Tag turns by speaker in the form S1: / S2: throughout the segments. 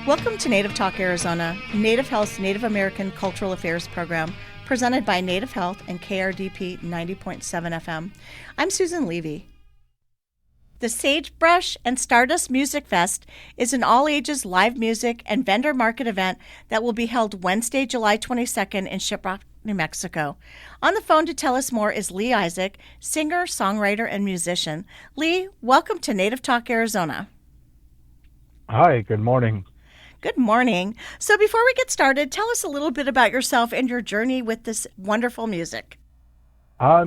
S1: Welcome to Native Talk Arizona, Native Health's Native American Cultural Affairs program, presented by Native Health and KRDP 90.7 FM. I'm Susan Levy. The Sagebrush and Stardust Music Fest is an all-ages live music and vendor market event that will be held Wednesday, July 22nd in Shiprock, New Mexico. On the phone to tell us more is Lee Isaac, singer, songwriter, and musician. Lee, welcome to Native Talk Arizona.
S2: Hi, good morning.
S1: Good morning. So before we get started, tell us a little bit about yourself and your journey with this wonderful music.
S2: I'd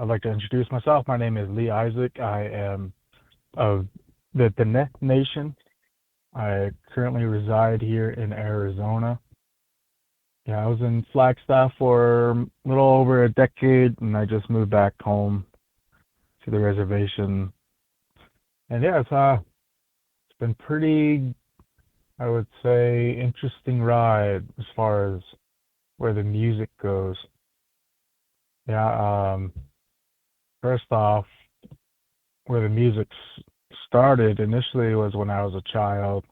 S2: like to introduce myself. My name is Lee Isaac. I am of the Diné Nation. I currently reside here in Arizona. Yeah, I was in Flagstaff for a little over a decade, and I just moved back home to the reservation. And it's been pretty, I would say, interesting ride as far as where the music goes. Yeah, first off, where the music started initially was when I was a child.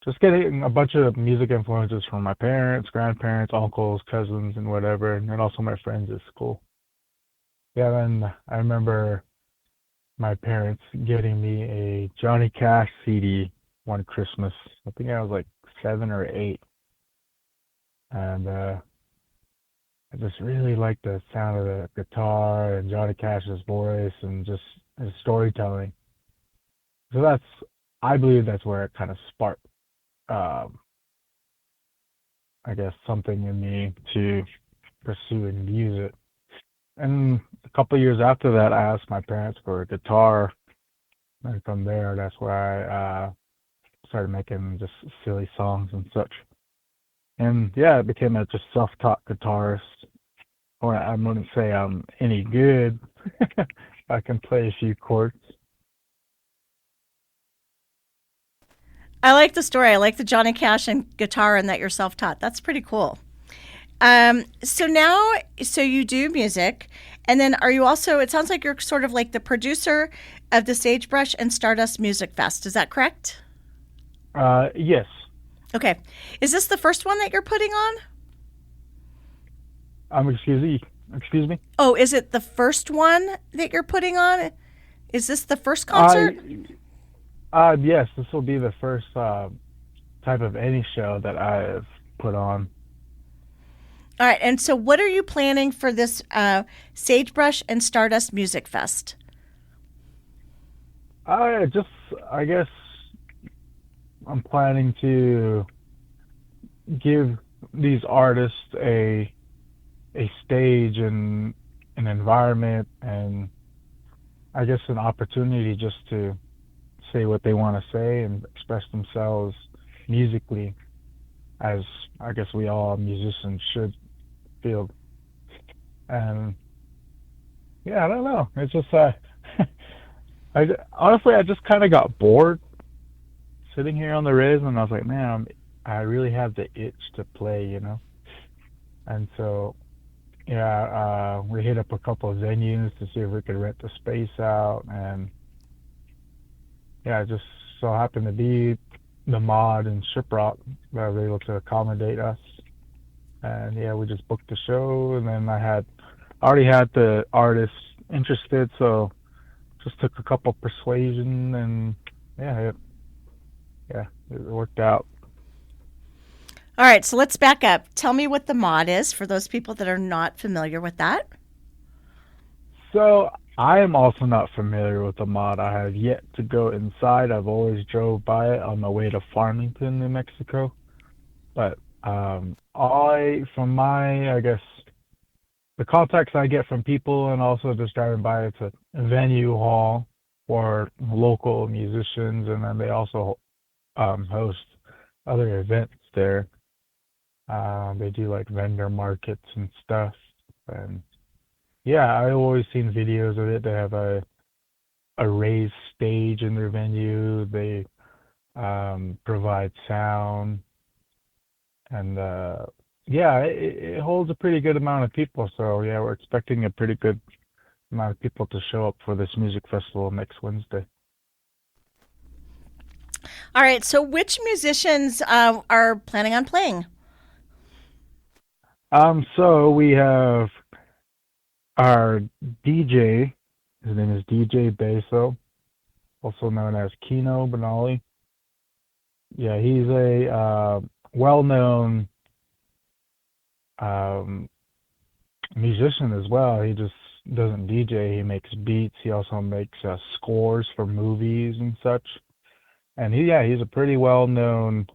S2: Just getting a bunch of music influences from my parents, grandparents, uncles, cousins, and whatever, and then also my friends at school. Yeah, then I remember my parents getting me a Johnny Cash CD one Christmas. I think I was like 7 or 8, and I just really liked the sound of the guitar and Johnny Cash's voice and just his storytelling. So I believe that's where it kind of sparked, um, I guess, something in me to pursue in music. And a couple of years after that, I asked my parents for a guitar, and from there, that's where I started making just silly songs and such. And yeah, I became a just self-taught guitarist. Or I wouldn't say I'm any good. I can play a few chords.
S1: I like the story. I like the Johnny Cash and guitar and that you're self-taught. That's pretty cool. So you do music, and then are you also, it sounds like you're sort of like the producer of the Sagebrush and Stardust Music Fest. Is that correct?
S2: Yes.
S1: Okay. Is this the first one that you're putting on?
S2: Excuse me.
S1: Oh, is it the first one that you're putting on? Is this the first
S2: Uh,
S1: concert?
S2: yes, this will be the first type of any show that I've put on.
S1: All right. And so what are you planning for this Sagebrush and Stardust Music Fest?
S2: Just, I guess I'm planning to give these artists a stage and an environment and I guess an opportunity just to say what they want to say and express themselves musically, as I guess we all musicians should feel. And yeah, I don't know. It's just honestly I just kind of got bored sitting here on the res, and I was like, man, I really have the itch to play. And so yeah, we hit up a couple of venues to see if we could rent the space out, and yeah, it just so happened to be the mod in Shiprock that was able to accommodate us. And yeah, we just booked the show, and then I already had the artists interested, so just took a couple persuasion, and yeah, it worked out.
S1: All right. So let's back up. Tell me what the mod is for those people that are not familiar with that.
S2: So I am also not familiar with the mod. I have yet to go inside. I've always drove by it on my way to Farmington, New Mexico. But from my, I guess, the contacts I get from people and also just driving by, it's a venue hall for local musicians, and then they also host other events there. They do like vendor markets and stuff. And yeah, I always seen videos of it. They have a raised stage in their venue. They provide sound, and yeah, it holds a pretty good amount of people. So yeah, we're expecting a pretty good amount of people to show up for this music festival next Wednesday.
S1: All right. So, which musicians are planning on playing?
S2: So we have our DJ. His name is DJ Baso, also known as Kino Benali. Yeah, he's a well-known um, musician as well. He just doesn't DJ. He makes beats. He also makes scores for movies and such. And he's a pretty well-known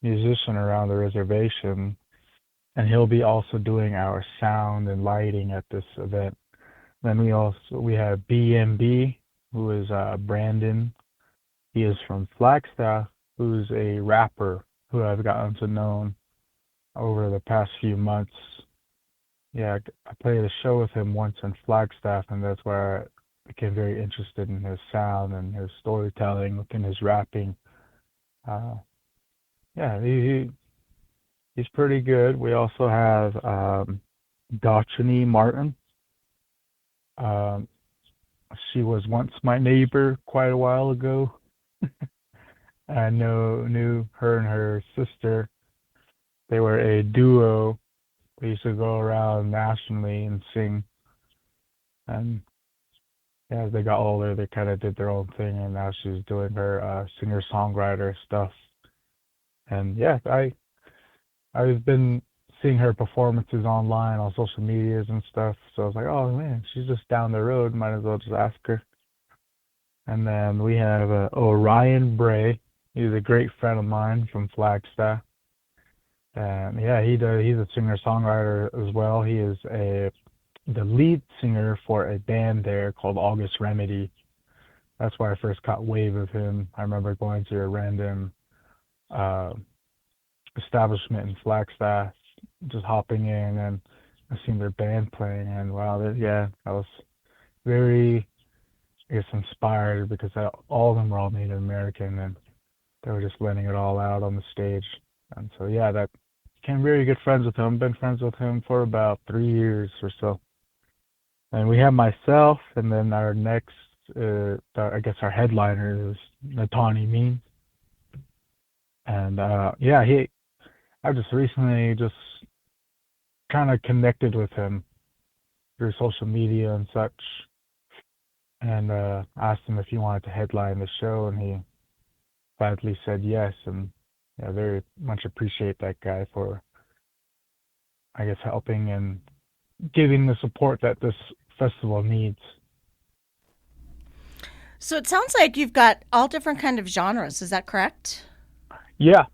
S2: musician around the reservation. And he'll be also doing our sound and lighting at this event. Then we have BMB, who is Brandon. He is from Flagstaff, who's a rapper who I've gotten to know over the past few months. Yeah, I played a show with him once in Flagstaff, and that's where I became very interested in his sound and his storytelling within his rapping. Uh, yeah, he's pretty good. We also have Gotchany Martin. Um, she was once my neighbor quite a while ago. I knew her and her sister. They were a duo. We used to go around nationally and sing. And yeah, as they got older, they kind of did their own thing, and now she's doing her singer-songwriter stuff. And yeah, I've been seeing her performances online on social medias and stuff. So I was like, oh man, she's just down the road. Might as well just ask her. And then we have Orion Bray. He's a great friend of mine from Flagstaff. And yeah, he's a singer-songwriter as well. He is a the lead singer for a band there called August Remedy. That's where I first caught wave of him. I remember going to a random uh, establishment in Flagstaff, just hopping in and I seen their band playing, and wow, yeah, I was very, I guess, inspired because all of them were all Native American and they were just letting it all out on the stage. And so yeah, that became very good friends with him. Been friends with him for about 3 years or so. And we have myself, and then our next, I guess our headliner is Natani Mean. And yeah, I just recently just kind of connected with him through social media and such, and asked him if he wanted to headline the show, and he gladly said yes. And yeah, very much appreciate that guy for, I guess, helping and giving the support that this festival needs.
S1: So, it sounds like you've got all different kind of genres. Is that correct?
S2: Yeah,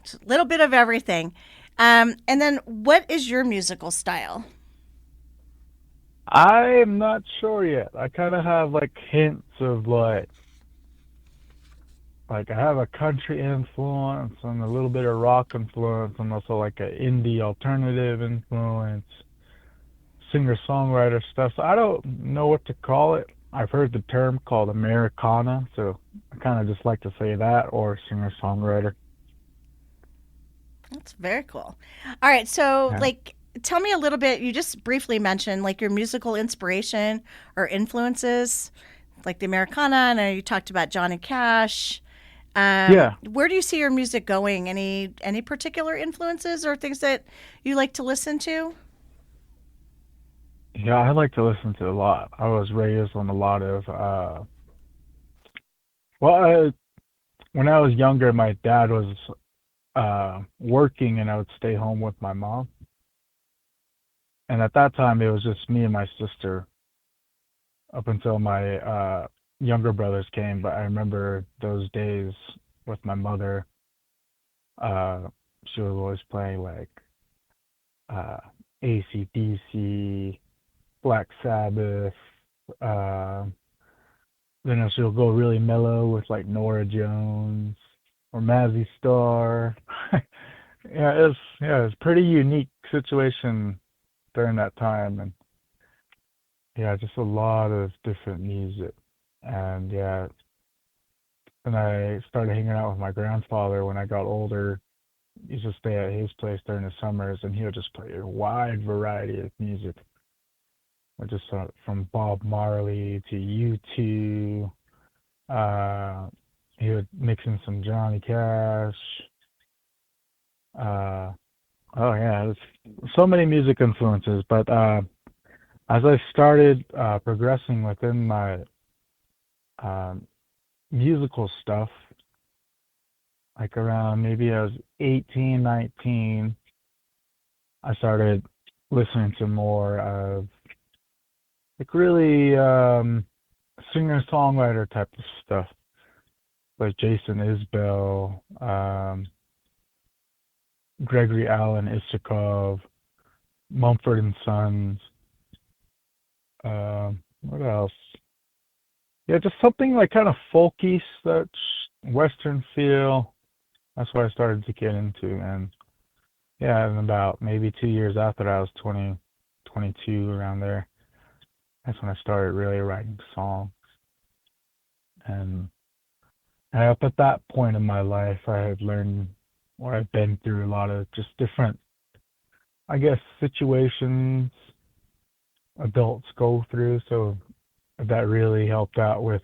S1: It's a little bit of everything. And then, what is your musical style?
S2: I'm not sure yet. I kind of have like hints of like I have a country influence and a little bit of rock influence and also like a indie alternative influence, singer songwriter stuff. So I don't know what to call it. I've heard the term called Americana, so I kind of just like to say that or singer songwriter.
S1: That's very cool. All right. So,
S2: Yeah.
S1: like, tell me a little bit. You just briefly mentioned like your musical inspiration or influences, like the Americana. I know you talked about Johnny Cash.
S2: Yeah.
S1: Where do you see your music going? Any particular influences or things that you like to listen to?
S2: Yeah, I like to listen to a lot. I was raised on a lot of well, when I was younger, my dad was working and I would stay home with my mom. And at that time, it was just me and my sister up until my younger brothers came. But I remember those days with my mother. Uh, she was always playing like uh, AC/DC, Black Sabbath. Uh, then she'll go really mellow with like Nora Jones or Mazzy Star. Yeah, it's pretty unique situation during that time, and yeah, just a lot of different music. And yeah, and I started hanging out with my grandfather when I got older. I used to stay at his place during the summers, and he would just play a wide variety of music, just from Bob Marley to U2, He would mix in some Johnny Cash. Uh, oh yeah, there's so many music influences. But as I started progressing within my um, musical stuff, like around maybe I was 18, 19, I started listening to more of like really singer songwriter type of stuff, like Jason Isbell, Gregory Alan Isakov, Mumford and Sons. What else? Yeah, just something like kind of folky, such Western feel. That's what I started to get into, and yeah, and about maybe 2 years after that, I was 20, 22 around there. That's when I started really writing songs, and up at that point in my life, I had learned, or I've been through a lot of just different, I guess, situations adults go through. So that really helped out with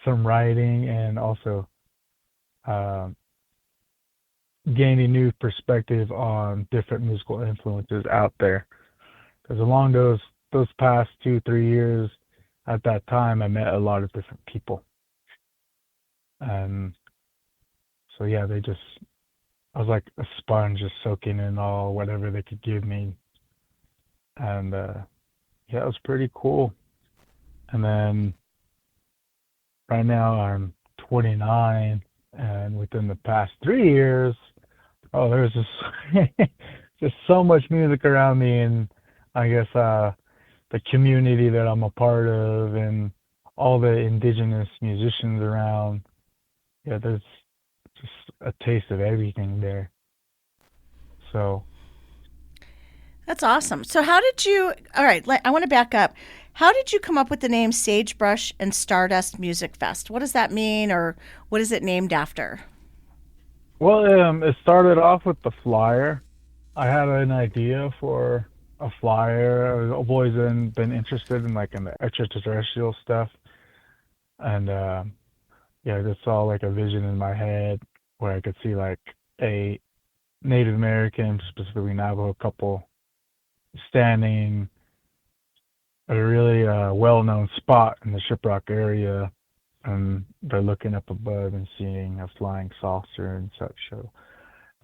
S2: some writing and also uh, gaining new perspective on different musical influences out there. Because along those past 2 3 years, at that time, I met a lot of different people, and so yeah, they just I was like a sponge, just soaking in all whatever they could give me, and yeah, it was pretty cool. And then right now I'm 29, and within the past 3 years, oh, there's just just so much music around me, and I guess the community that I'm a part of, and all the indigenous musicians around. Yeah, there's just a taste of everything there. So
S1: That's awesome. So, how did you? All right, I want to back up. How did you come up with the name Sagebrush and Stardust Music Fest? What does that mean, or what is it named after?
S2: well, it started off with the flyer. I had an idea for a flyer. I've always been interested in like in the extraterrestrial stuff, and yeah, I just saw like a vision in my head where I could see like a Native American, specifically Navajo couple, standing at a really well-known spot in the Shiprock area, and they're looking up above and seeing a flying saucer and such. So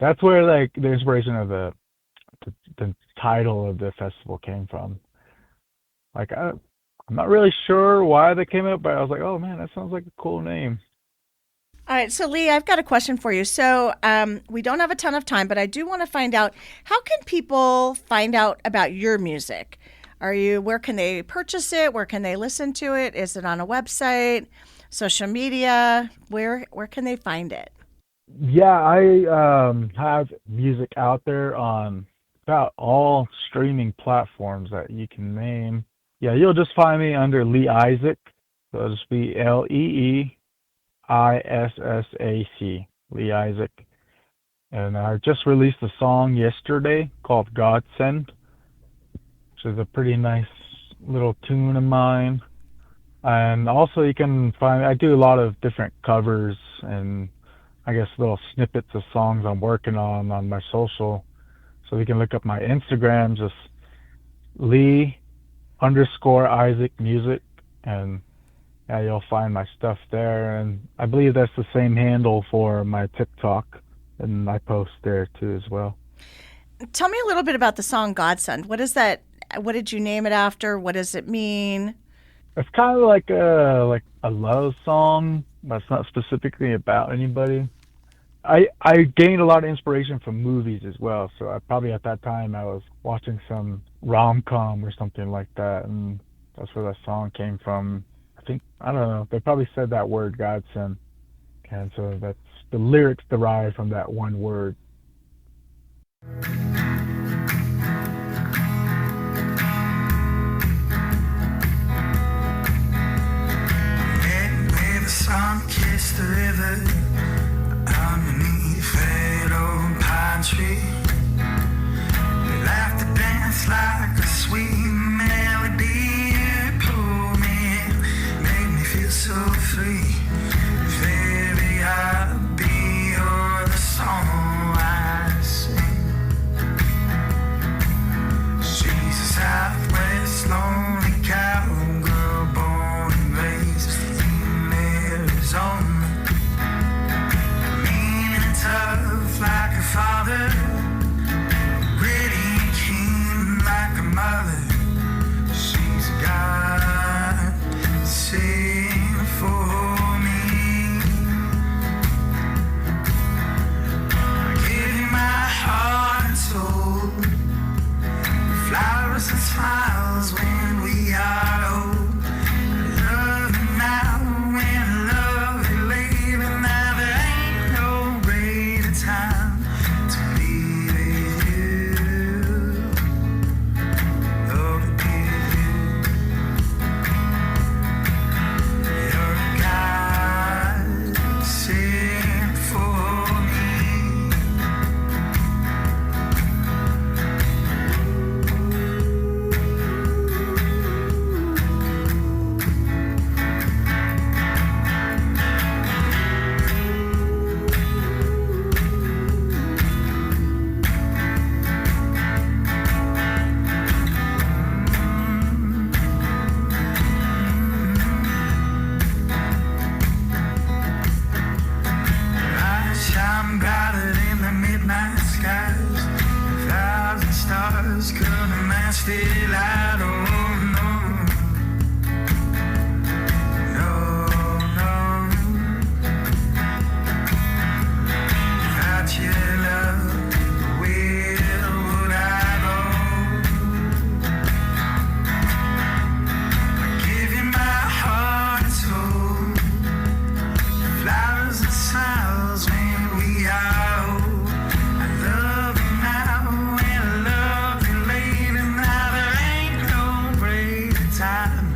S2: that's where like the inspiration of the title of the festival came from. Like I'm not really sure why they came up, but I was like, oh man, that sounds like a cool name.
S1: All right, so Lee, I've got a question for you. So, we don't have a ton of time, but I do want to find out how can people find out about your music? Where can they purchase it? Where can they listen to it? Is it on a website, social media? Where can they find it?
S2: Yeah, I have music out there on about all streaming platforms that you can name. Yeah, you'll just find me under Lee Isaac. So it'll just be LEEISSAC, Lee Isaac. And I just released a song yesterday called Godsend, which is a pretty nice little tune of mine. And also you can find I do a lot of different covers and I guess little snippets of songs I'm working on my social. So you can look up my Instagram, just Lee underscore Isaac music, and yeah, you'll find my stuff there. And I believe that's the same handle for my TikTok, and I post there too as well.
S1: Tell me a little bit about the song Godsend. What is that? What did you name it after? What does it mean?
S2: It's kind of like a love song, but it's not specifically about anybody. I gained a lot of inspiration from movies as well. So I probably at that time I was watching some rom com or something like that, and that's where that song came from. I think I don't know. They probably said that word Godsend, and so that's the lyrics derived from that one word.
S3: Where the sun kissed the river underneath that old pine tree. We laughed and danced like a sweet melody. It pulled me in, made me feel so free. for me. I give you my heart and soul, flowers and smiles when we are old. I love you now when love you later. Now there ain't no greater time to be with you. Oh, to be with you. You're a God sent for me. I shine brighter in the midnight skies. 1,000 stars couldn't match the light. Oh no, no, no. Without your love, where would I go? I give you my heart and soul, flowers and smiles when we are old. I love you now and I love you later. Now there ain't no greater time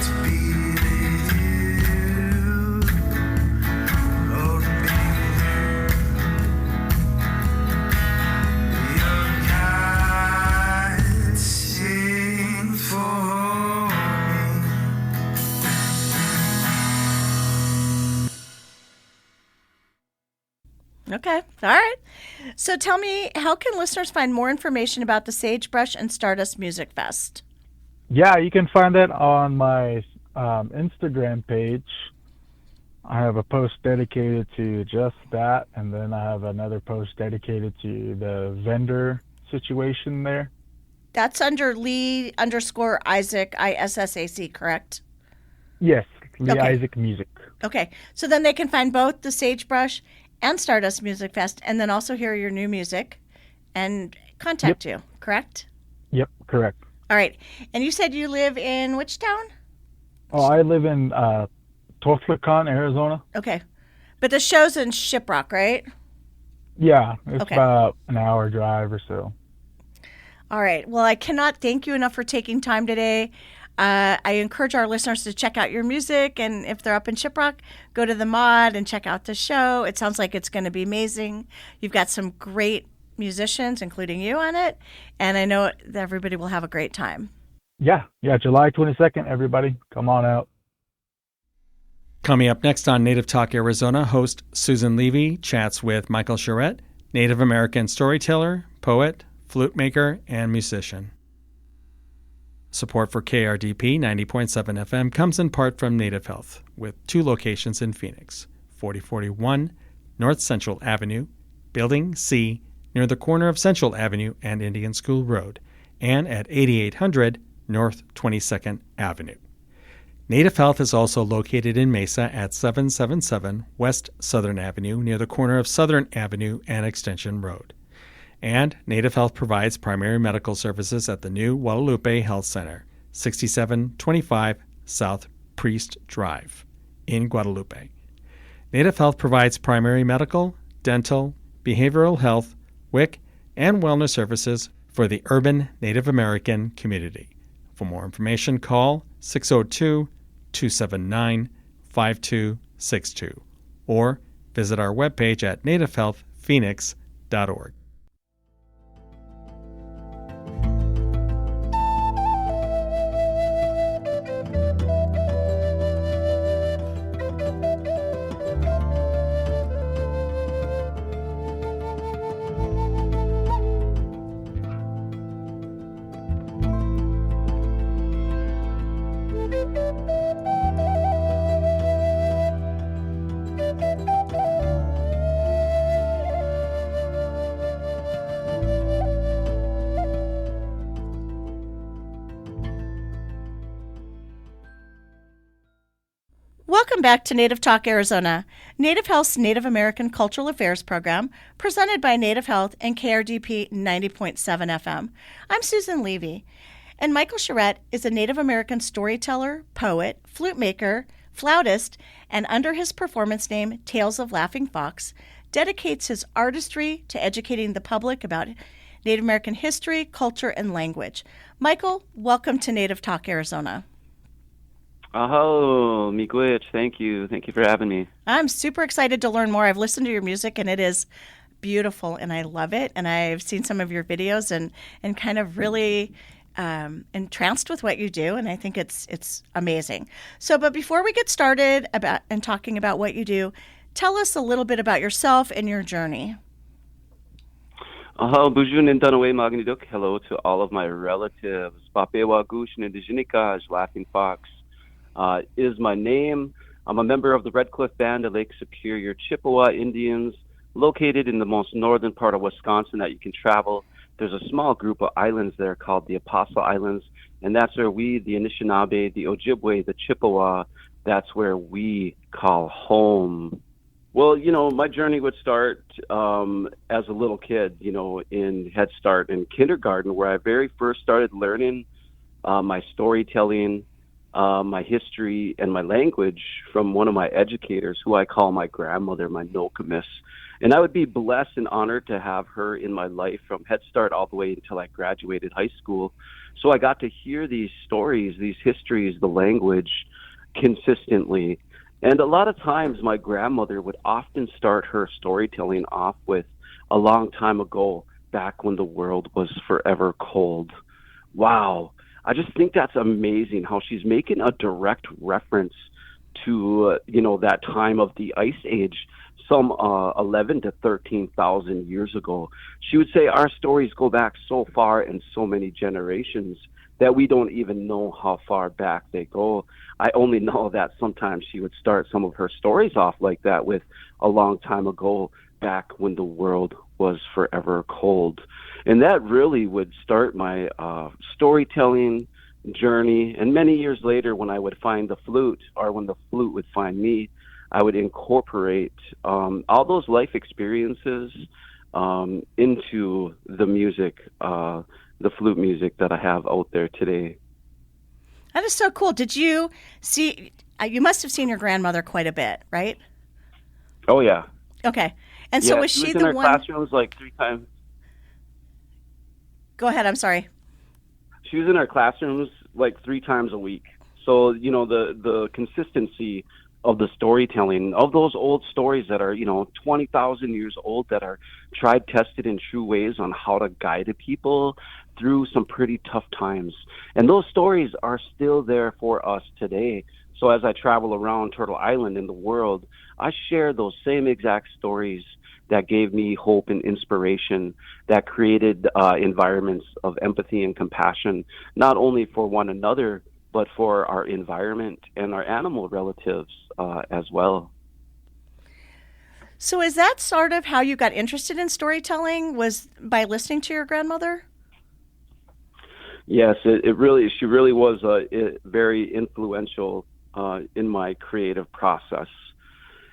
S3: to be with you. Oh, to be with you. Your God sent for me.
S1: Okay. All right. So tell me, how can listeners find more information about the Sagebrush and Stardust Music Fest?
S2: Yeah, you can find that on my Instagram page. I have a post dedicated to just that, and then I have another post dedicated to the vendor situation there.
S1: That's under Lee_Isaac, ISSAC, correct?
S2: Yes, Lee
S1: Okay.
S2: Isaac Music.
S1: Okay. So then they can find both the Sagebrush and Stardust Music Fest and then also hear your new music and contact you, correct?
S2: Yep, correct.
S1: All right. And you said you live in which town?
S2: Oh, I live in Tuxtlan, Arizona.
S1: Okay. But the show's in Shiprock, right?
S2: Yeah, it's
S1: Okay.
S2: about an hour drive or so.
S1: All right. Well, I cannot thank you enough for taking time today. I encourage our listeners to check out your music, and if they're up in Shiprock, go to the Mod and check out the show. It sounds like it's going to be amazing. You've got some great musicians, including you, on it, and I know that everybody will have a great time.
S2: Yeah, July 22nd, everybody. Come on out.
S4: Coming up next on Native Talk Arizona, host Susan Levy chats with Michael Charette, Native American storyteller, poet, flute maker, and musician. Support for KRDP 90.7 FM comes in part from Native Health, with 2 locations in Phoenix, 4041 North Central Avenue, Building C, near the corner of Central Avenue and Indian School Road, and at 8800 North 22nd Avenue. Native Health is also located in Mesa at 777 West Southern Avenue, near the corner of Southern Avenue and Extension Road. And Native Health provides primary medical services at the new Guadalupe Health Center, 6725 South Priest Drive in Guadalupe. Native Health provides primary medical, dental, behavioral health, WIC, and wellness services for the urban Native American community. For more information, call 602-279-5262 or visit our webpage at nativehealthphoenix.org.
S1: Welcome back to Native Talk Arizona, Native Health's Native American Cultural Affairs program, presented by Native Health and KRDP 90.7 FM. I'm Susan Levy, and Michael Charette is a Native American storyteller, poet, flute maker, flautist, and under his performance name, Tales of Laughing Fox, dedicates his artistry to educating the public about Native American history, culture, and language. Michael, welcome to Native Talk Arizona.
S5: Oh, miigwech. Thank you. Thank you for having me.
S1: I'm super excited to learn more. I've listened to your music, and it is beautiful, and I love it. And I've seen some of your videos and kind of really entranced with what you do, and I think it's amazing. So, but before we get started about and talking about what you do, tell us a little bit about yourself and your journey.
S5: Bujun and Dunaway Magniduk. Hello to all of my relatives. Papewa Gush Ndijinikaj, Laughing Fox is my name. I'm a member of the Red Cliff Band of Lake Superior Chippewa Indians, located in the most northern part of Wisconsin that you can travel. There's a small group of islands there called the Apostle Islands, and that's where we, the Anishinaabe, the Ojibwe, the Chippewa, that's where we call home. Well, my journey would start as a little kid, in Head Start and kindergarten, where I very first started learning my storytelling, my history, and my language from one of my educators, who I call my grandmother, my Nokomis. And I would be blessed and honored to have her in my life from Head Start all the way until I graduated high school. So I got to hear these stories, these histories, the language consistently. And a lot of times my grandmother would often start her storytelling off with a long time ago, back when the world was forever cold. Wow. I just think that's amazing how she's making a direct reference to, that time of the Ice Age, some 11 to 13,000 years ago. She would say our stories go back so far and so many generations that we don't even know how far back they go. I only know that sometimes she would start some of her stories off like that with a long time ago, back when the world was forever cold. And that really would start my storytelling journey. And many years later, when I would find the flute, or when the flute would find me, I would incorporate all those life experiences into the music, the flute music that I have out there today.
S1: That is so cool. Did you see, you must have seen your grandmother quite a bit, right?
S5: Oh, yeah.
S1: Okay. And so was she
S5: in
S1: the
S5: our
S1: one?
S5: classrooms like 3 times.
S1: Go ahead. I'm sorry.
S5: She was in our classrooms like 3 times a week. So, the consistency of the storytelling of those old stories that are, 20,000 years old, that are tried, tested, and true ways on how to guide people through some pretty tough times. And those stories are still there for us today. So as I travel around Turtle Island in the world, I share those same exact stories that gave me hope and inspiration, that created environments of empathy and compassion, not only for one another, but for our environment and our animal relatives as well.
S1: So is that sort of how you got interested in storytelling, was by listening to your grandmother?
S5: Yes, she really was very influential in my creative process.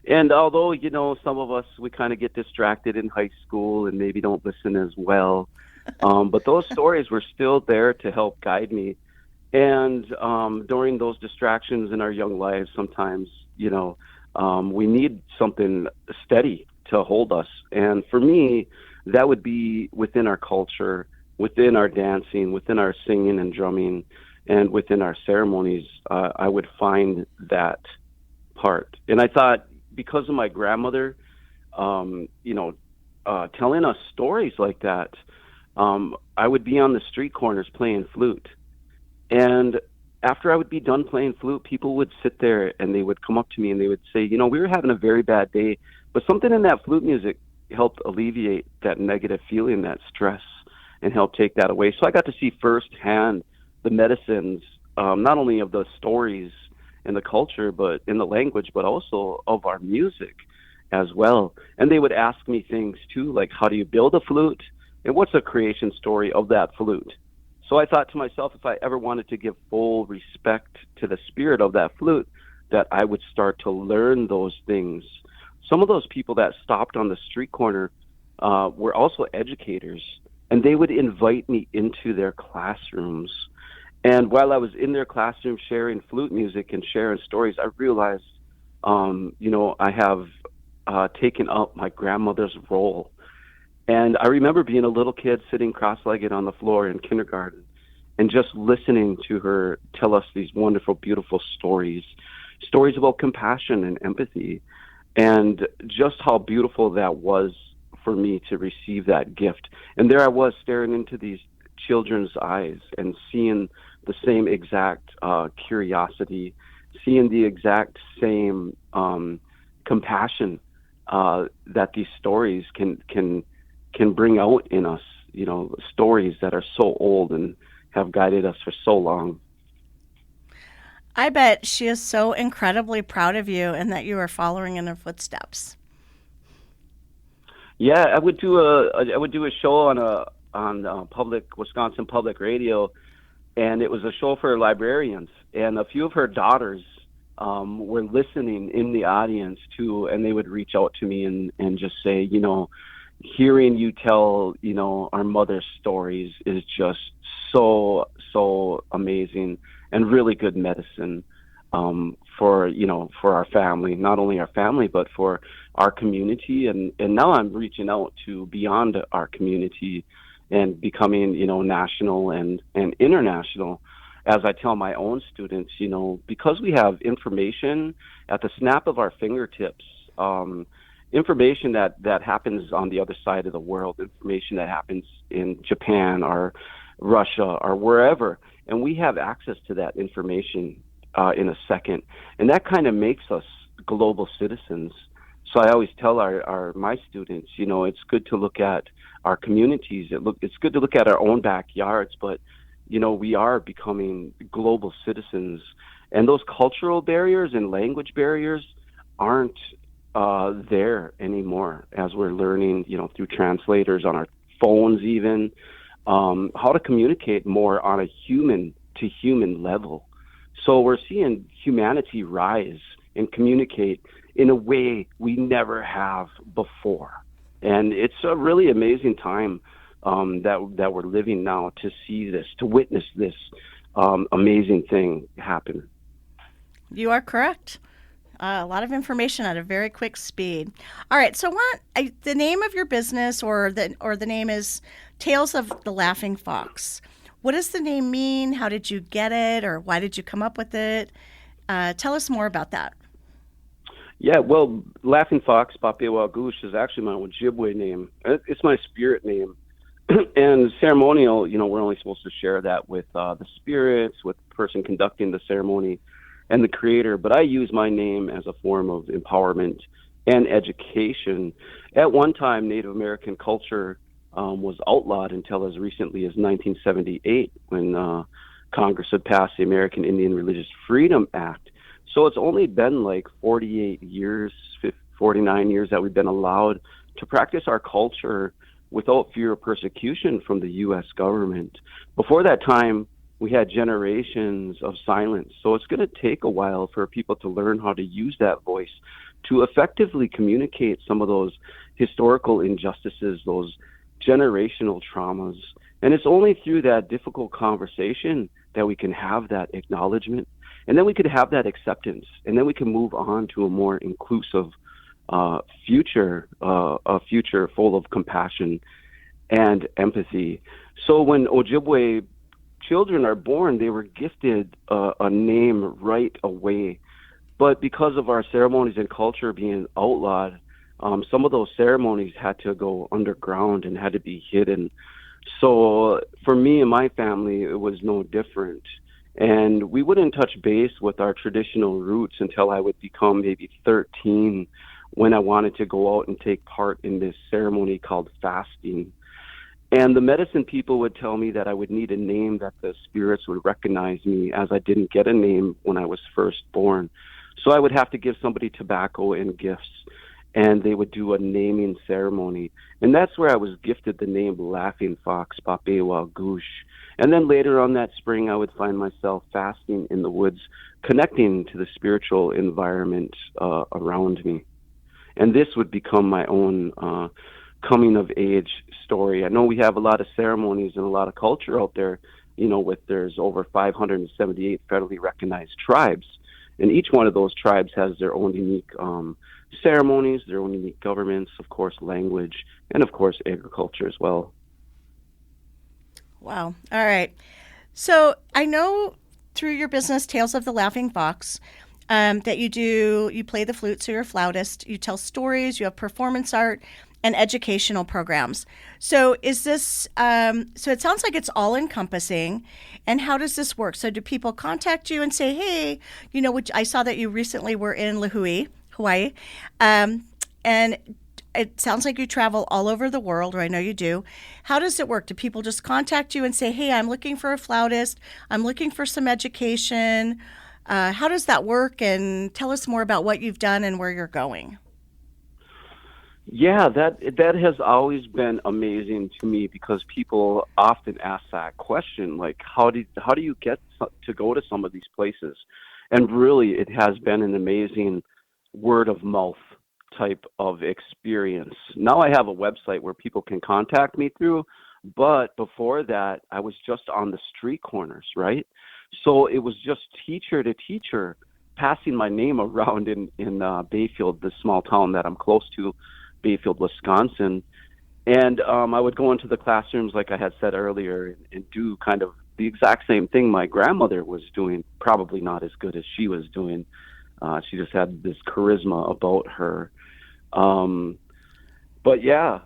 S5: And although, some of us, we kind of get distracted in high school and maybe don't listen as well, but those stories were still there to help guide me. And during those distractions in our young lives, sometimes, we need something steady to hold us. And for me, that would be within our culture, within our dancing, within our singing and drumming, and within our ceremonies. I would find that part. And I thought, because of my grandmother, telling us stories like that, I would be on the street corners playing flute. And after I would be done playing flute, people would sit there and they would come up to me and they would say, we were having a very bad day, but something in that flute music helped alleviate that negative feeling, that stress, and help take that away. So I got to see firsthand the medicines, not only of the stories and the culture, but in the language, but also of our music as well. And they would ask me things too, like, how do you build a flute? And what's the creation story of that flute? So I thought to myself, if I ever wanted to give full respect to the spirit of that flute, that I would start to learn those things. Some of those people that stopped on the street corner were also educators, and they would invite me into their classrooms. And while I was in their classroom sharing flute music and sharing stories, I realized, I have taken up my grandmother's role. And I remember being a little kid sitting cross-legged on the floor in kindergarten and just listening to her tell us these wonderful, beautiful stories about compassion and empathy, and just how beautiful that was for me to receive that gift. And there I was staring into these children's eyes and seeing the same exact curiosity, seeing the exact same compassion that these stories can bring out in us, stories that are so old and have guided us for so long.
S1: I bet she is so incredibly proud of you and that you are following in her footsteps.
S5: Yeah, I would do a show on Wisconsin Public Radio, and it was a show for librarians, and a few of her daughters were listening in the audience too, and they would reach out to me and just say, hearing you tell, our mother's stories is just so amazing and really good medicine for our family, not only our family, but for our community. And now I'm reaching out to beyond our community and becoming, national and international. As I tell my own students, because we have information at the snap of our fingertips, information that happens on the other side of the world, information that happens in Japan or Russia or wherever, and we have access to that information in a second, and that kind of makes us global citizens. So I always tell my students, it's good to look at our communities. It's good to look at our own backyards, but we are becoming global citizens, and those cultural barriers and language barriers aren't there anymore, as we're learning, through translators on our phones, even how to communicate more on a human to human level. So we're seeing humanity rise and communicate in a way we never have before, and it's a really amazing time that we're living now to see this, to witness this amazing thing happen.
S1: You are correct. A lot of information at a very quick speed. All right, so the name of your business or the name is Tales of the Laughing Fox. What does the name mean? How did you get it, or why did you come up with it? Tell us more about that.
S5: Yeah, well, Laughing Fox, Papewa Goosh, is actually my Ojibwe name. It's my spirit name. And ceremonial, we're only supposed to share that with the spirits, with the person conducting the ceremony, and the creator. But I use my name as a form of empowerment and education. At one time, Native American culture was outlawed until as recently as 1978, when Congress had passed the American Indian Religious Freedom Act. So it's only been like 48 years, 49 years that we've been allowed to practice our culture without fear of persecution from the U.S. government. Before that time, we had generations of silence. So it's going to take a while for people to learn how to use that voice to effectively communicate some of those historical injustices, those generational traumas. And it's only through that difficult conversation that we can have that acknowledgement, and then we could have that acceptance, and then we can move on to a more inclusive future, a future full of compassion and empathy. So when Ojibwe children are born, they were gifted a name right away. But because of our ceremonies and culture being outlawed, some of those ceremonies had to go underground and had to be hidden. So for me and my family, it was no different. And we wouldn't touch base with our traditional roots until I would become maybe 13, when I wanted to go out and take part in this ceremony called fasting. And the medicine people would tell me that I would need a name that the spirits would recognize me, as I didn't get a name when I was first born. So I would have to give somebody tobacco and gifts, and they would do a naming ceremony. And that's where I was gifted the name Laughing Fox, Papewa Goosh. And then later on that spring, I would find myself fasting in the woods, connecting to the spiritual environment around me. And this would become my own coming of age story. I know we have a lot of ceremonies and a lot of culture out there, there's over 578 federally recognized tribes. And each one of those tribes has their own unique ceremonies, their own unique governments, of course, language, and of course, agriculture as well.
S1: Wow. All right. So I know through your business, Tales of the Laughing Fox, that you play the flute, so you're a flautist, you tell stories, you have performance art and educational programs. So is this, so it sounds like it's all encompassing. And how does this work? So do people contact you and say, hey, which I saw that you recently were in Hawaii, and it sounds like you travel all over the world, or I know you do. How does it work? Do people just contact you and say, hey, I'm looking for a flautist, I'm looking for some education? How does that work? And tell us more about what you've done and where you're going.
S5: Yeah, that has always been amazing to me, because people often ask that question, like, how do you get to go to some of these places? And really, it has been an amazing word of mouth type of experience. Now I have a website where people can contact me through, but before that, I was just on the street corners, right? So it was just teacher to teacher, passing my name around in Bayfield, the small town that I'm close to, Bayfield, Wisconsin. And I would go into the classrooms, like I had said earlier, and do kind of the exact same thing my grandmother was doing, probably not as good as she was doing. She just had this charisma about her. But yeah,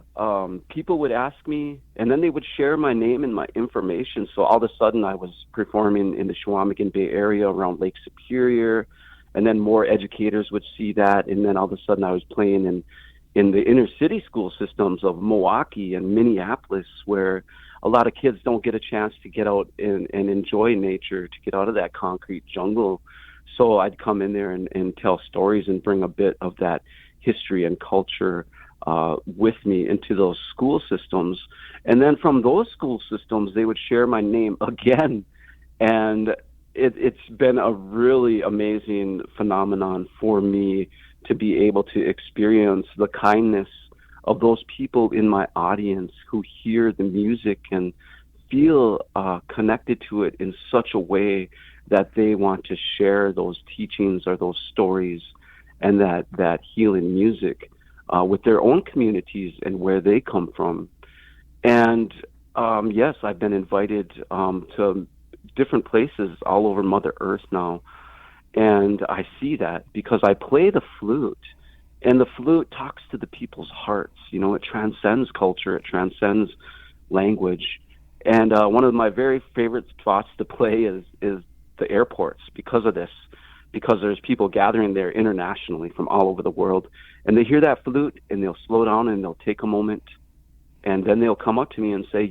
S5: people would ask me, and then they would share my name and my information. So all of a sudden I was performing in the Chequamegon Bay area around Lake Superior, and then more educators would see that. And then all of a sudden I was playing in the inner city school systems of Milwaukee and Minneapolis, where a lot of kids don't get a chance to get out and enjoy nature, to get out of that concrete jungle. So I'd come in there and tell stories and bring a bit of that history and culture with me into those school systems. And then from those school systems, they would share my name again. And it's been a really amazing phenomenon for me to be able to experience the kindness of those people in my audience who hear the music and feel connected to it in such a way that they want to share those teachings or those stories and that healing music with their own communities and where they come from. And yes, I've been invited to different places all over Mother Earth now. And I see that because I play the flute, and the flute talks to the people's hearts. It transcends culture, it transcends language. And one of my very favorite spots to play is the airports because of this, because there's people gathering there internationally from all over the world, and they hear that flute and they'll slow down and they'll take a moment, and then they'll come up to me and say,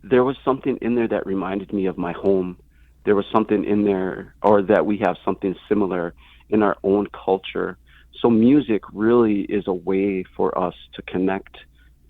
S5: there was something in there that reminded me of my home. There was something in there, or that we have something similar in our own culture. So music really is a way for us to connect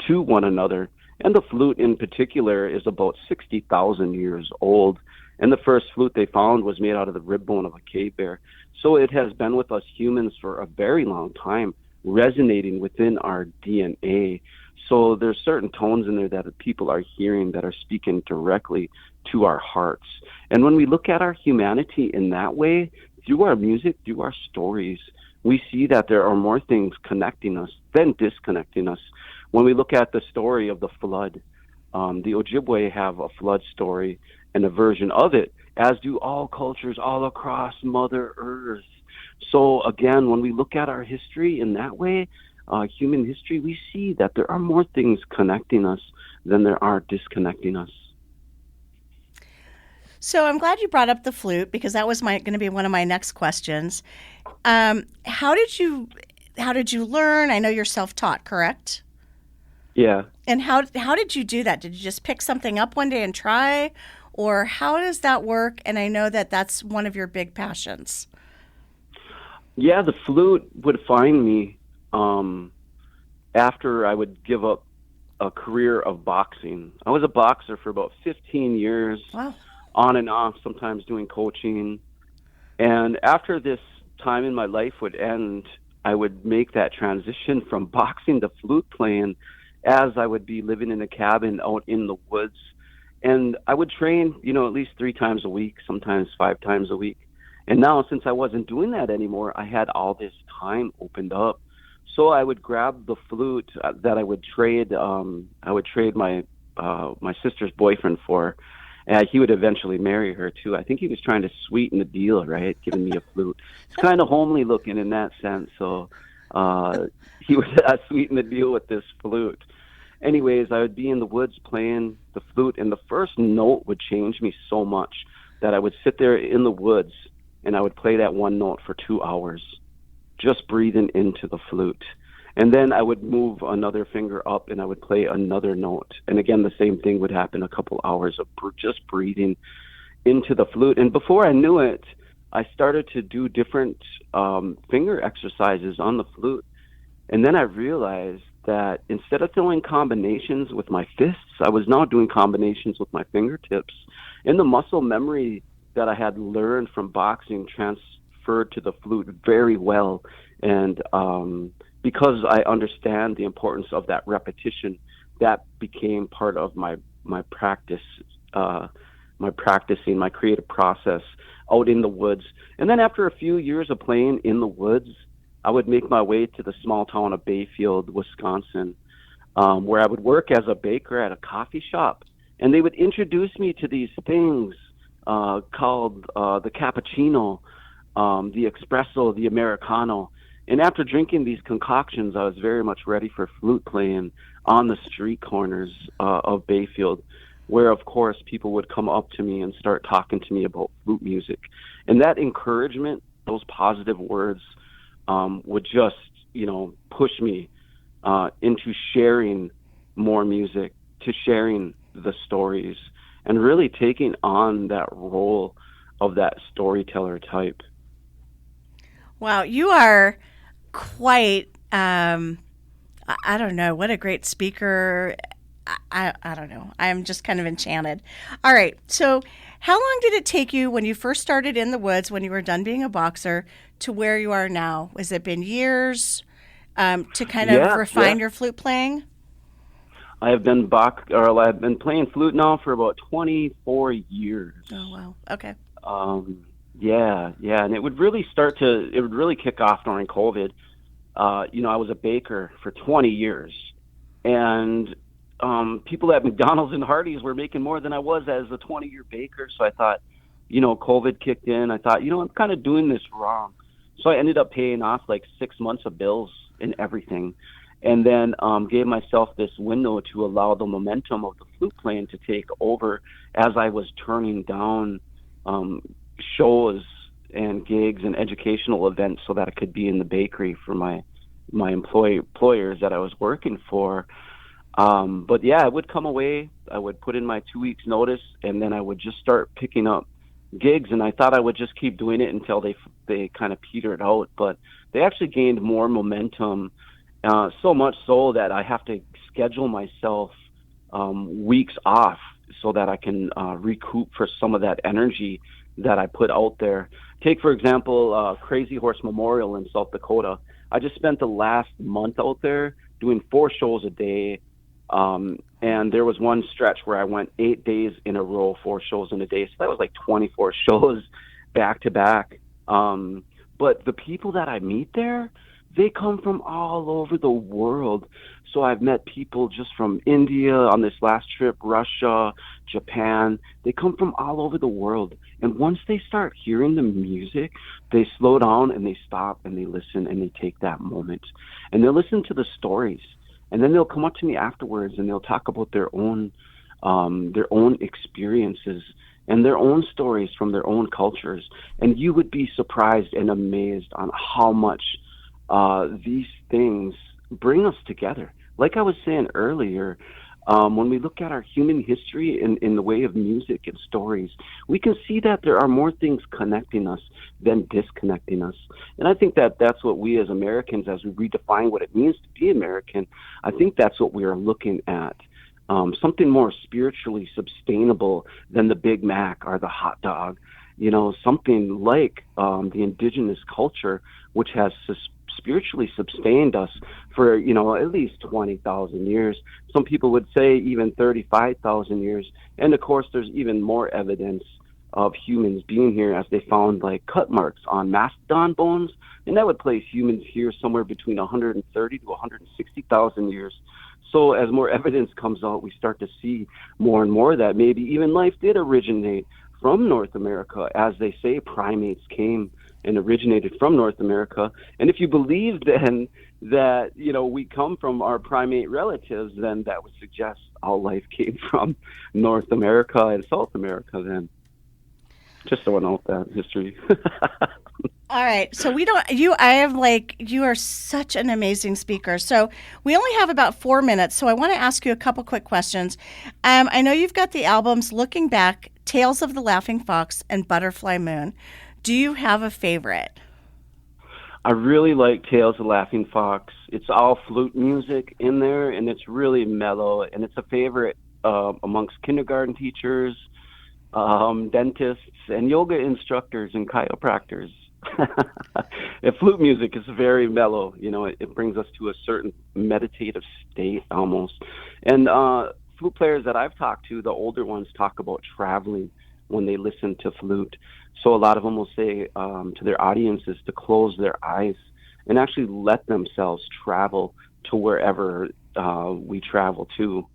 S5: to one another. And the flute in particular is about 60,000 years old. And the first flute they found was made out of the rib bone of a cave bear. So it has been with us humans for a very long time, resonating within our DNA. So there's certain tones in there that people are hearing that are speaking directly to our hearts. And when we look at our humanity in that way, through our music, through our stories, we see that there are more things connecting us than disconnecting us. When we look at the story of the flood, the Ojibwe have a flood story and a version of it, as do all cultures all across Mother Earth. So again, when we look at our history in that way, human history, we see that there are more things connecting us than there are disconnecting us.
S1: So I'm glad you brought up the flute, because that was going to be one of my next questions. How did you learn? I know you're self-taught, correct?
S5: Yeah.
S1: And how did you do that? Did you just pick something up one day and try, or how does that work? And I know that that's one of your big passions.
S5: Yeah, the flute would find me after I would give up a career of boxing. I was a boxer for about 15 years,
S1: Wow.
S5: on and off, sometimes doing coaching. And after this time in my life would end, I would make that transition from boxing to flute playing as I would be living in a cabin out in the woods. And I would train, at least 3 times a week, sometimes 5 times a week. And now, since I wasn't doing that anymore, I had all this time opened up. So I would grab the flute that I would trade. I would trade my sister's boyfriend for. And he would eventually marry her too. I think he was trying to sweeten the deal, right? Giving me a flute. It's kind of homely looking in that sense. So he would sweeten the deal with this flute. Anyways, I would be in the woods playing the flute, and the first note would change me so much that I would sit there in the woods and I would play that one note for 2 hours, just breathing into the flute. And then I would move another finger up and I would play another note. And again, the same thing would happen, a couple hours of just breathing into the flute. And before I knew it, I started to do different finger exercises on the flute. And then I realized that instead of throwing combinations with my fists, I was now doing combinations with my fingertips. And the muscle memory that I had learned from boxing transferred to the flute very well. And because I understand the importance of that repetition, that became part of my practice, my practicing, my creative process out in the woods. And then after a few years of playing in the woods, I would make my way to the small town of Bayfield, Wisconsin, where I would work as a baker at a coffee shop. And they would introduce me to these things called the cappuccino, the espresso, the Americano. And after drinking these concoctions, I was very much ready for flute playing on the street corners of Bayfield, where, of course, people would come up to me and start talking to me about flute music. And that encouragement, those positive words, would just, push me into sharing more music, to sharing the stories, and really taking on that role of that storyteller type.
S1: Wow, you are quite, I don't know, what a great speaker. I don't know. I'm just kind of enchanted. All right. So how long did it take you when you first started in the woods, when you were done being a boxer, to where you are now? Has it been years to kind of refine your flute playing?
S5: I've been playing flute now for about 24 years.
S1: Oh, wow. Okay.
S5: Yeah, and it would really kick off during COVID. I was a baker for 20 years, and people at McDonald's and Hardee's were making more than I was as a 20-year baker. So I thought, COVID kicked in. I thought, I'm kind of doing this wrong. So I ended up paying off like 6 months of bills and everything, and then gave myself this window to allow the momentum of the flute playing to take over as I was turning down shows and gigs and educational events so that I could be in the bakery for my employers that I was working for. But yeah, I would come away, I would put in my 2 weeks notice, and then I would just start picking up gigs, and I thought I would just keep doing it until they kind of petered out, but they actually gained more momentum, so much so that I have to schedule myself weeks off so that I can recoup for some of that energy that I put out there. Take, for example, Crazy Horse Memorial in South Dakota. I just spent the last month out there doing 4 shows a day. And there was one stretch where I went 8 days in a row, 4 shows in a day. So that was like 24 shows back to back. But the people that I meet there, they come from all over the world. So I've met people just from India on this last trip, Russia, Japan. They come from all over the world. And once they start hearing the music, they slow down and they stop and they listen and they take that moment. And they'll listen to the stories. And then they'll come up to me afterwards and they'll talk about their own experiences and their own stories from their own cultures. And you would be surprised and amazed on how much these things bring us together. Like I was saying earlier, When we look at our human history in the way of music and stories, we can see that there are more things connecting us than disconnecting us. And I think that that's what we as Americans, as we redefine what it means to be American, I think that's what we are looking at. Something more spiritually sustainable than the Big Mac or the hot dog. Something like the indigenous culture, which has spiritually sustained us for, at least 20,000 years. Some people would say even 35,000 years. And of course, there's even more evidence of humans being here, as they found like cut marks on mastodon bones. And that would place humans here somewhere between 130 to 160,000 years. So as more evidence comes out, we start to see more and more that maybe even life did originate from North America. As they say, primates came and originated from North America. And if you believe then that, we come from our primate relatives, then that would suggest all life came from North America and South America then. Just throwing out that history.
S1: All right. So you are such an amazing speaker. So we only have about 4 minutes. So I want to ask you a couple quick questions. I know you've got the albums Looking Back, Tales of the Laughing Fox, and Butterfly Moon. Do you have a favorite?
S5: I really like Tales of the Laughing Fox. It's all flute music in there, and it's really mellow, and it's a favorite amongst kindergarten teachers, dentists, and yoga instructors and chiropractors. And flute music is very mellow. It brings us to a certain meditative state almost. And flute players that I've talked to, the older ones, talk about traveling when they listen to flute. So a lot of them will say to their audiences to close their eyes and actually let themselves travel to wherever we travel to.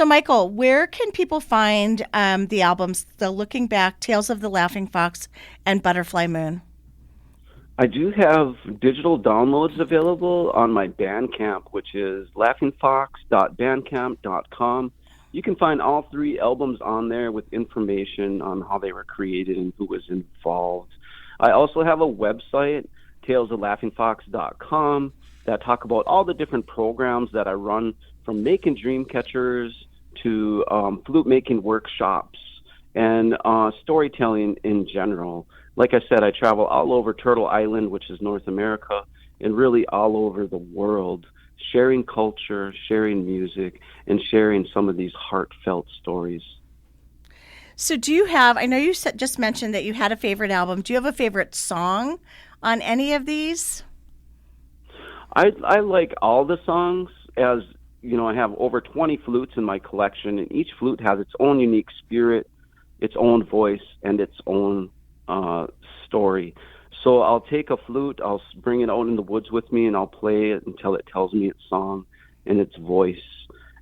S1: So, Michael, where can people find the albums, the Looking Back, Tales of the Laughing Fox, and Butterfly Moon?
S5: I do have digital downloads available on my Bandcamp, which is laughingfox.bandcamp.com. You can find all 3 albums on there with information on how they were created and who was involved. I also have a website, talesoflaughingfox.com, that talk about all the different programs that I run, from making dream catchers to flute making workshops and storytelling in general. Like I said, I travel all over Turtle Island, which is North America, and really all over the world, sharing culture, sharing music, and sharing some of these heartfelt stories.
S1: So do you have, I know you just mentioned that you had a favorite album. Do you have a favorite song on any of these?
S5: I like all the songs. As you know, I have over 20 flutes in my collection, and each flute has its own unique spirit, its own voice, and its own story. So I'll take a flute, I'll bring it out in the woods with me, and I'll play it until it tells me its song and its voice.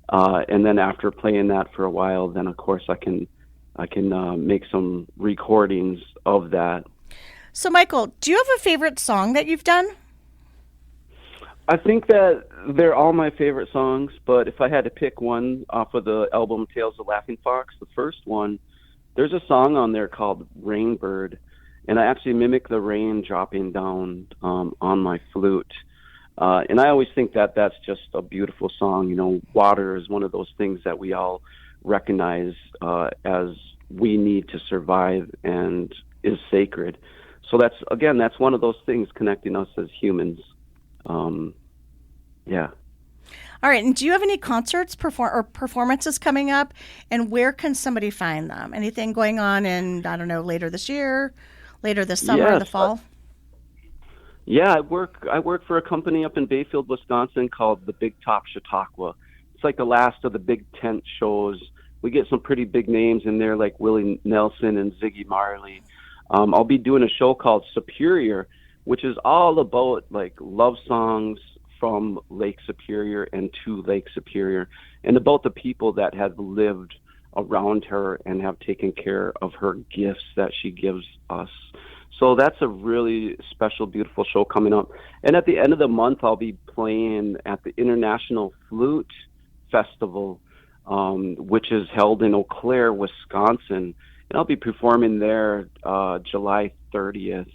S5: And then after playing that for a while, then of course I can make some recordings of that.
S1: So Michael, do you have a favorite song that you've done?
S5: I think that they're all my favorite songs, but if I had to pick one off of the album Tales of Laughing Fox, the first one, there's a song on there called Rainbird, and I actually mimic the rain dropping down on my flute. And I always think that that's just a beautiful song. You know, water is one of those things that we all recognize as we need to survive and is sacred. So that's one of those things connecting us as humans. Yeah.
S1: All right. And do you have any concerts or performances coming up? And where can somebody find them? Anything going on in, I don't know, later this year, later this summer,
S5: Yes,
S1: the fall?
S5: Yeah, I work for a company up in Bayfield, Wisconsin called the Big Top Chautauqua. It's like the last of the big tent shows. We get some pretty big names in there like Willie Nelson and Ziggy Marley. I'll be doing a show called Superior, which is all about like love songs from Lake Superior and to Lake Superior, and about the people that have lived around her and have taken care of her gifts that she gives us. So that's a really special, beautiful show coming up. And at the end of the month, I'll be playing at the International Flute Festival, which is held in Eau Claire, Wisconsin. And I'll be performing there July 30th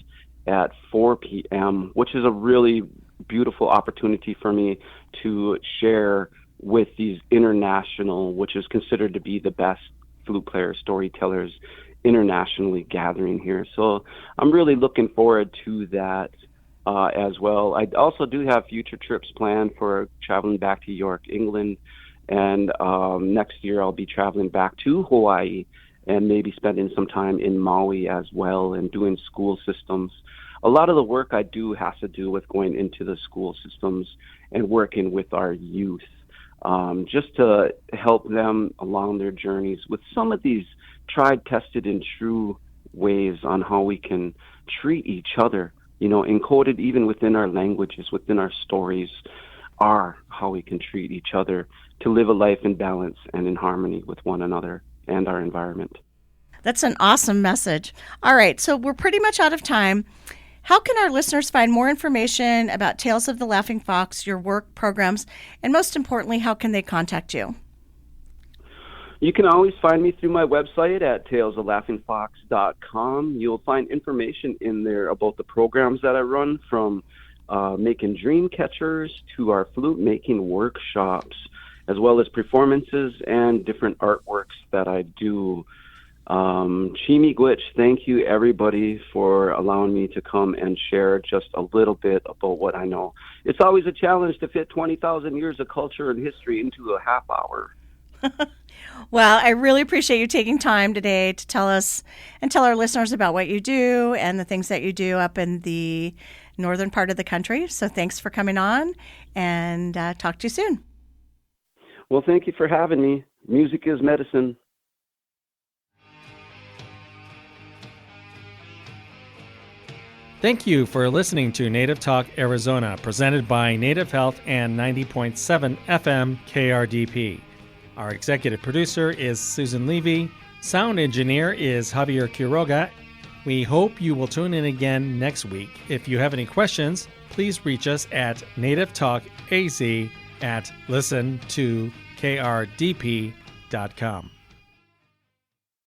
S5: at 4 p.m., which is a really beautiful opportunity for me to share with these international, which is considered to be the best flute players, storytellers internationally gathering here. So I'm really looking forward to that as well. I also do have future trips planned for traveling back to York, England, and next year I'll be traveling back to Hawaii and maybe spending some time in Maui as well and doing school systems. A lot of the work I do has to do with going into the school systems and working with our youth, just to help them along their journeys with some of these tried, tested, and true ways on how we can treat each other, you know, encoded even within our languages, within our stories, are how we can treat each other to live a life in balance and in harmony with one another and our environment.
S1: That's an awesome message. All right, so we're pretty much out of time. How can our listeners find more information about Tales of the Laughing Fox, your work, programs, and most importantly, how can they contact you?
S5: You can always find me through my website at talesoflaughingfox.com. You'll find information in there about the programs that I run, from making dream catchers to our flute making workshops, as well as performances and different artworks that I do. Chimi Gwitch, thank you everybody for allowing me to come and share just a little bit about what I know. It's always a challenge to fit 20,000 years of culture and history into a half hour.
S1: Well, I really appreciate you taking time today to tell us and tell our listeners about what you do and the things that you do up in the northern part of the country. So thanks for coming on, and talk to you soon.
S5: Well, thank you for having me. Music is medicine.
S4: Thank you for listening to Native Talk Arizona, presented by Native Health and 90.7 FM KRDP. Our executive producer is Susan Levy. Sound engineer is Javier Quiroga. We hope you will tune in again next week. If you have any questions, please reach us at nativetalkaz@listentokrdp.com.